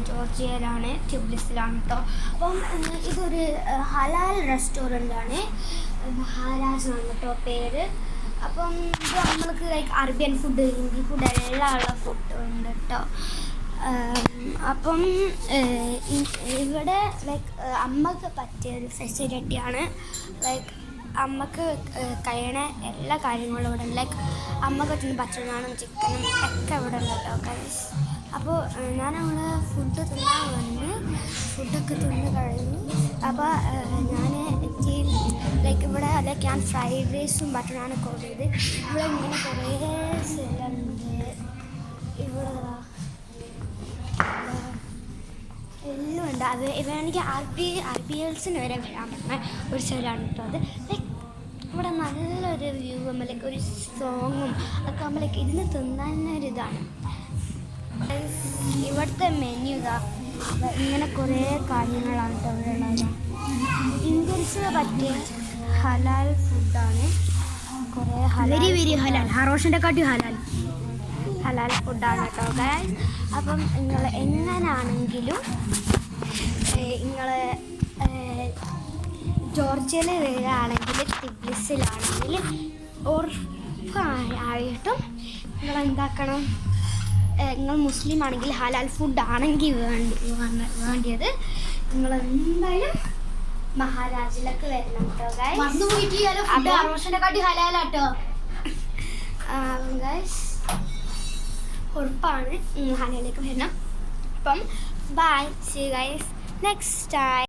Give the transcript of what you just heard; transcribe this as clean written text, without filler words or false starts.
ജോർജിയയിലാണ്, ട്യൂബ്ലിസിലാണ് കേട്ടോ. അപ്പം ഇതൊരു ഹലാൽ റെസ്റ്റോറൻ്റാണ്, മഹാരാജ് ആണ് കേട്ടോ പേര്. അപ്പം ഇത് നമ്മൾക്ക് like Arabian food, Hindi food എല്ലാം ഉള്ള ഫുഡ് ഉണ്ട് കേട്ടോ. അപ്പം ഇവിടെ ലൈക്ക് അമ്മക്ക് പറ്റിയൊരു ഫെസിലിറ്റിയാണ്. ലൈക്ക് അമ്മക്ക് കഴിയണ എല്ലാ കാര്യങ്ങളും ഇവിടെ ഉണ്ട്. ലൈക്ക് അമ്മക്ക് പറ്റുന്ന ഭക്ഷണമാണ്, ചിക്കനും ഒക്കെ ഇവിടെ ഉണ്ട് കേട്ടോ ഗൈസ്. അപ്പോൾ ഞാനവിടെ ഫുഡ് തിന്നാൻ വന്ന് ഫുഡൊക്കെ തിന്ന് കഴിഞ്ഞു. അപ്പോൾ ഞാൻ ലൈക്ക് ഇവിടെ ലൈക്ക് ഞാൻ ഫ്രൈഡ് റൈസും ബട്ടറാണ് ഓർഡർ ചെയ്ത്. ഇവിടെ ഇങ്ങനെ കുറേ സ്ഥലമുണ്ട്. ഇവിടെ എല്ലാം ഉണ്ട്. അത് വേണമെങ്കിൽ RPLസിന് വരെ വരാൻ പറ്റുന്ന ഒരു സ്ഥലമാണ് കേട്ടോ അത്. ലൈക്ക് ഇവിടെ നല്ലൊരു വ്യൂ ആകുമ്പോൾ ലൈക്ക് ഒരു സോങ്ങും ഒക്കെ ആകുമ്പോൾ ലൈക്ക് ഇരുന്ന് തിന്നാനൊരിതാണ്. ഇവിടുത്തെ മെനു ഇതാ ഇങ്ങനെ കുറേ കാര്യങ്ങളാണ് കേട്ടോ ഇവിടെ ഉള്ളത്. ഇന്ത്യൻസിന് പറ്റിയ ഹലാൽ ഫുഡാണ്. കുറേ വെരി ഹലാൽ, ഹറോഷിൻ്റെ കാട്ടി ഹലാൽ ഫുഡാണ് കേട്ടോ ഗൈസ്. അപ്പം നിങ്ങൾ എങ്ങനെയാണെങ്കിലും നിങ്ങൾ ജോർജിയയിൽ വരികയാണെങ്കിൽ, ട്യൂബ്ലിസിലാണെങ്കിൽ ഉറപ്പായിട്ടും നിങ്ങൾ എന്താക്കണം, നിങ്ങൾ മുസ്ലിം ആണെങ്കിൽ ഹലാൽ ഫുഡ് ആണെങ്കിൽ വേണ്ടിയത് നിങ്ങൾ എന്തായാലും മഹാരാജിലേക്ക് വരണം കേട്ടോ ഗൈസ്. ഉറപ്പാണ് ഹലാലിലേക്ക് വരണം. അപ്പം bye, see you guys next time.